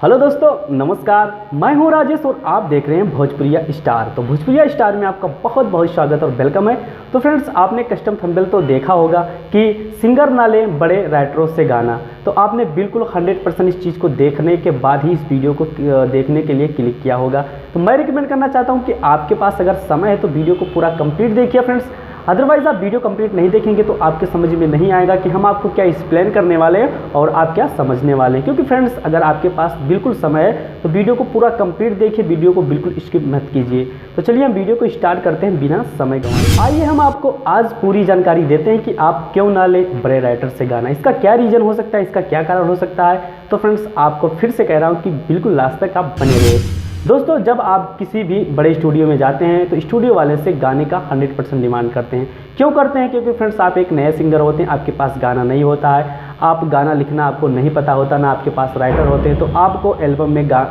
Hello दोस्तों, नमस्कार। मैं हूं राजेश और आप देख रहे हैं भोजपुरिया स्टार। तो भोजपुरिया स्टार में आपका बहुत बहुत स्वागत और वेलकम है। तो फ्रेंड्स, आपने कस्टम थंबनेल तो देखा होगा कि सिंगर ना ले बड़े राइटरों से गाना। तो आपने बिल्कुल 100% इस चीज़ को देखने के बाद ही इस वीडियो को देखने के लिए क्लिक किया होगा। तो मैं रिकमेंड करना चाहता हूँ कि आपके पास अगर समय है तो वीडियो को पूरा कंप्लीट देखिए फ्रेंड्स। अदरवाइज़ आप वीडियो कंप्लीट नहीं देखेंगे तो आपके समझ में नहीं आएगा कि हम आपको क्या एक्सप्लेन करने वाले हैं और आप क्या समझने वाले हैं। क्योंकि फ्रेंड्स, अगर आपके पास बिल्कुल समय है तो वीडियो को पूरा कंप्लीट देखिए, वीडियो को बिल्कुल स्किप मत कीजिए। तो चलिए हम वीडियो को स्टार्ट करते हैं बिना समय गंवाए। आइए हम आपको आज पूरी जानकारी देते हैं कि आप क्यों ना ले बड़े राइटर से गाना। इसका क्या रीज़न हो सकता है, इसका क्या कारण हो सकता है। तो फ्रेंड्स, आपको फिर से कह रहा हूँ कि बिल्कुल लास्ट तक आप बने रहिए। दोस्तों, जब आप किसी भी बड़े स्टूडियो में जाते हैं तो स्टूडियो वाले से गाने का 100% डिमांड करते हैं। क्यों करते हैं? क्योंकि फ्रेंड्स, आप एक नए सिंगर होते हैं, आपके पास गाना नहीं होता है, आप गाना लिखना आपको नहीं पता होता, ना आपके पास राइटर होते हैं। तो आपको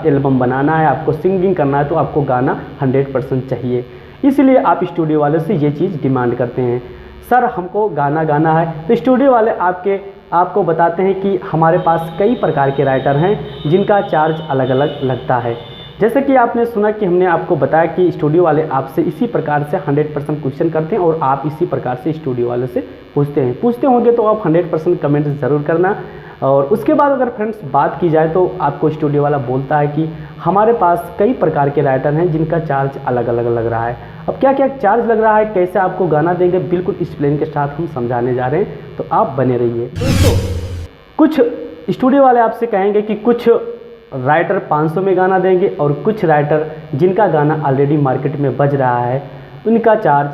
एल्बम बनाना है, आपको सिंगिंग करना है, तो आपको गाना 100% चाहिए। इसलिए आप स्टूडियो वाले से ये चीज़ डिमांड करते हैं, सर हमको गाना गाना है। तो स्टूडियो वाले आपको बताते हैं कि हमारे पास कई प्रकार के राइटर हैं जिनका चार्ज अलग अलग लगता है। जैसे कि आपने सुना कि हमने आपको बताया कि स्टूडियो वाले आपसे इसी प्रकार से 100% क्वेश्चन करते हैं और आप इसी प्रकार से स्टूडियो वाले से पूछते होंगे। तो आप 100% कमेंट ज़रूर करना। और उसके बाद अगर फ्रेंड्स बात की जाए तो आपको स्टूडियो वाला बोलता है कि हमारे पास कई प्रकार के राइटर हैं जिनका चार्ज अलग अलग लग रहा है। अब क्या क्या चार्ज लग रहा है, कैसे आपको गाना देंगे, बिल्कुल एक्सप्लेन के साथ हम समझाने जा रहे हैं। तो आप बने रहिए। दोस्तों, कुछ स्टूडियो वाले आपसे कहेंगे कि कुछ राइटर 500 में गाना देंगे और कुछ राइटर जिनका गाना ऑलरेडी मार्केट में बज रहा है उनका चार्ज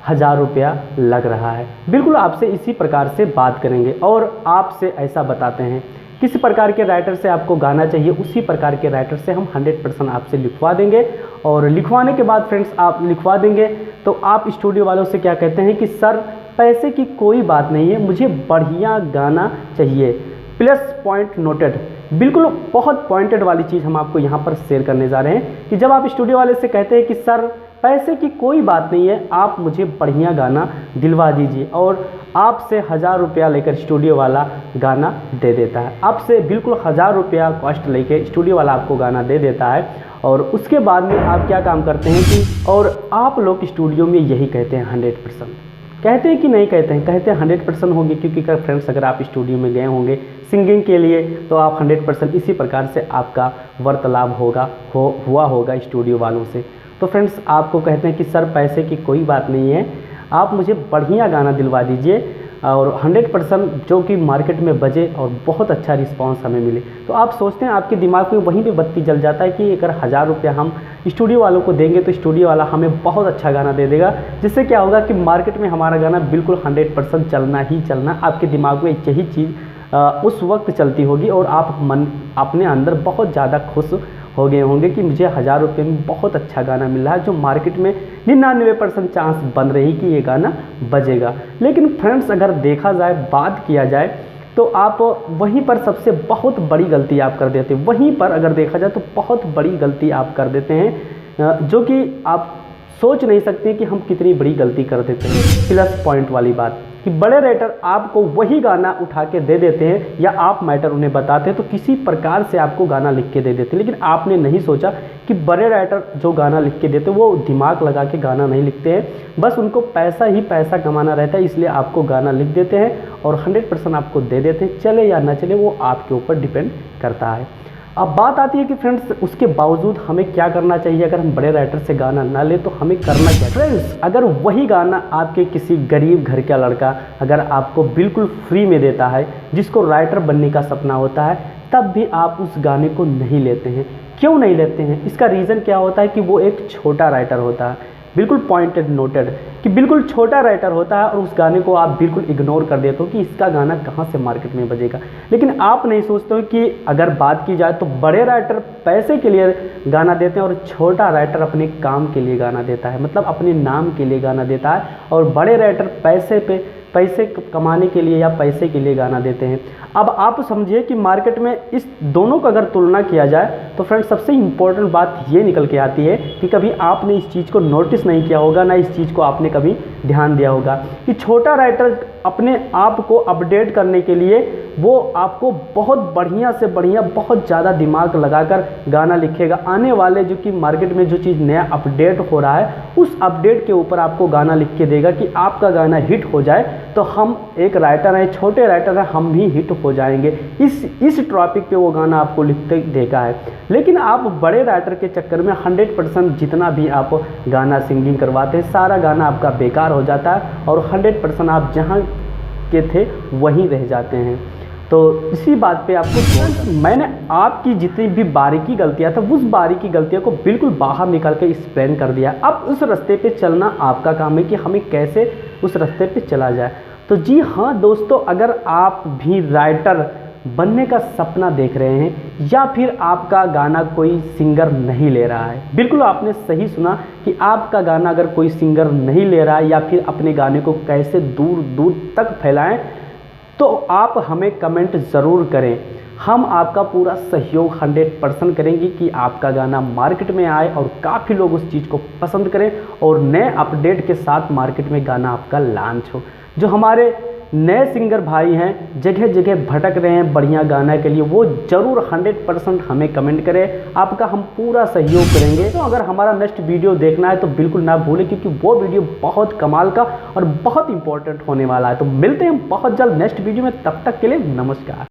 1000 रुपया लग रहा है। बिल्कुल आपसे इसी प्रकार से बात करेंगे और आपसे ऐसा बताते हैं किस प्रकार के राइटर से आपको गाना चाहिए, उसी प्रकार के राइटर से हम 100% आपसे लिखवा देंगे। और लिखवाने के बाद फ्रेंड्स, आप लिखवा देंगे तो आप स्टूडियो वालों से क्या कहते हैं कि सर पैसे की कोई बात नहीं है, मुझे बढ़िया गाना चाहिए, प्लस पॉइंट नोटेड। बिल्कुल बहुत पॉइंटेड वाली चीज़ हम आपको यहाँ पर शेयर करने जा रहे हैं कि जब आप स्टूडियो वाले से कहते हैं कि सर पैसे की कोई बात नहीं है, आप मुझे बढ़िया गाना दिलवा दीजिए, और आपसे 1000 रुपया लेकर स्टूडियो वाला गाना दे देता है। आपसे बिल्कुल 1000 रुपया कॉस्ट लेकर स्टूडियो वाला आपको गाना दे देता है। और उसके बाद में आप क्या काम करते हैं कि, और आप लोग स्टूडियो में यही कहते हैं 100%, कहते हैं कि नहीं कहते हैं? कहते हैं 100% होंगे। क्योंकि फ्रेंड्स, अगर आप स्टूडियो में गए होंगे सिंगिंग के लिए तो आप 100% इसी प्रकार से आपका वार्तालाप हुआ होगा स्टूडियो वालों से। तो फ्रेंड्स, आपको कहते हैं कि सर पैसे की कोई बात नहीं है, आप मुझे बढ़िया गाना दिलवा दीजिए और 100% जो कि मार्केट में बजे और बहुत अच्छा रिस्पांस हमें मिले। तो आप सोचते हैं, आपके दिमाग में वहीं पे बत्ती जल जाता है कि अगर 1000 रुपया हम स्टूडियो वालों को देंगे तो स्टूडियो वाला हमें बहुत अच्छा गाना दे देगा, जिससे क्या होगा कि मार्केट में हमारा गाना बिल्कुल 100% चलना ही चलना। आपके दिमाग में यही चीज़ उस वक्त चलती होगी और आप अपने अंदर बहुत ज़्यादा खुश हो गए होंगे कि मुझे 1000 रुपये में बहुत अच्छा गाना मिल रहा है, जो मार्केट में 99% चांस बन रही कि ये गाना बजेगा। लेकिन फ्रेंड्स, अगर देखा जाए, बात किया जाए, तो आप वहीं पर सबसे बहुत बड़ी गलती आप कर देते हैं। वहीं पर अगर देखा जाए तो बहुत बड़ी गलती आप कर देते हैं, जो कि आप सोच नहीं सकते कि हम कितनी बड़ी गलती कर देते हैं। प्लस पॉइंट वाली बात कि बड़े राइटर आपको वही गाना उठा के दे देते हैं, या आप मैटर उन्हें बताते हैं तो किसी प्रकार से आपको गाना लिख के दे देते हैं। लेकिन आपने नहीं सोचा कि बड़े राइटर जो गाना लिख के देते हैं वो दिमाग लगा के गाना नहीं लिखते हैं, बस उनको पैसा ही पैसा कमाना रहता है। इसलिए आपको गाना लिख देते हैं और 100% आपको दे देते हैं। चले या ना चले वो आपके ऊपर डिपेंड करता है। अब बात आती है कि फ्रेंड्स, उसके बावजूद हमें क्या करना चाहिए। अगर हम बड़े राइटर से गाना ना ले तो हमें करना क्या? फ्रेंड्स, अगर वही गाना आपके किसी गरीब घर का लड़का अगर आपको बिल्कुल फ्री में देता है, जिसको राइटर बनने का सपना होता है, तब भी आप उस गाने को नहीं लेते हैं। क्यों नहीं लेते हैं? इसका रीज़न क्या होता है कि वो एक छोटा राइटर होता है। बिल्कुल पॉइंटेड नोटेड कि बिल्कुल छोटा राइटर होता है और उस गाने को आप बिल्कुल इग्नोर कर देते हो कि इसका गाना कहाँ से मार्केट में बजेगा। लेकिन आप नहीं सोचते हो कि अगर बात की जाए तो बड़े राइटर पैसे के लिए गाना देते हैं और छोटा राइटर अपने काम के लिए गाना देता है, मतलब अपने नाम के लिए गाना देता है। और बड़े राइटर पैसे कमाने के लिए या पैसे के लिए गाना देते हैं। अब आप समझिए कि मार्केट में इस दोनों का अगर तुलना किया जाए तो फ्रेंड्स, सबसे इम्पोर्टेंट बात ये निकल के आती है कि कभी आपने इस चीज़ को नोटिस नहीं किया होगा, ना इस चीज़ को आपने कभी ध्यान दिया होगा कि छोटा राइटर अपने आप को अपडेट करने के लिए वो आपको बहुत बढ़िया से बढ़िया, बहुत ज़्यादा दिमाग लगाकर गाना लिखेगा। आने वाले जो कि मार्केट में जो चीज़ नया अपडेट हो रहा है, उस अपडेट के ऊपर आपको गाना लिख के देगा कि आपका गाना हिट हो जाए तो हम एक राइटर हैं, छोटे राइटर हैं, हम भी हिट हो जाएंगे। इस टॉपिक पे वो गाना आपको लिख के देगा है। लेकिन आप बड़े राइटर के चक्कर में 100% जितना भी आप गाना सिंगिंग करवाते हैं, सारा गाना आपका बेकार हो जाता है और 100% आप जहाँ के थे वहीं रह जाते हैं। तो इसी बात पे आपको मैंने आपकी जितनी भी बारीकी गलतियां था, उस बारीकी गलतियों को बिल्कुल बाहर निकाल के एक्सप्लेन कर दिया। अब उस रास्ते पे चलना आपका काम है कि हमें कैसे उस रास्ते पे चला जाए। तो जी हाँ दोस्तों, अगर आप भी राइटर बनने का सपना देख रहे हैं या फिर आपका गाना कोई सिंगर नहीं ले रहा है, बिल्कुल आपने सही सुना कि आपका गाना अगर कोई सिंगर नहीं ले रहा है या फिर अपने गाने को कैसे दूर दूर तक फैलाएं, तो आप हमें कमेंट ज़रूर करें। हम आपका पूरा सहयोग 100% करेंगे कि आपका गाना मार्केट में आए और काफ़ी लोग उस चीज़ को पसंद करें और नए अपडेट के साथ मार्केट में गाना आपका लॉन्च हो। जो हमारे नए सिंगर भाई हैं, जगह जगह भटक रहे हैं बढ़िया गाना के लिए, वो ज़रूर 100% हमें कमेंट करें, आपका हम पूरा सहयोग करेंगे। तो अगर हमारा नेक्स्ट वीडियो देखना है तो बिल्कुल ना भूलें, क्योंकि वो वीडियो बहुत कमाल का और बहुत इंपॉर्टेंट होने वाला है। तो मिलते हैं बहुत जल्द नेक्स्ट वीडियो में, तब तक के लिए नमस्कार।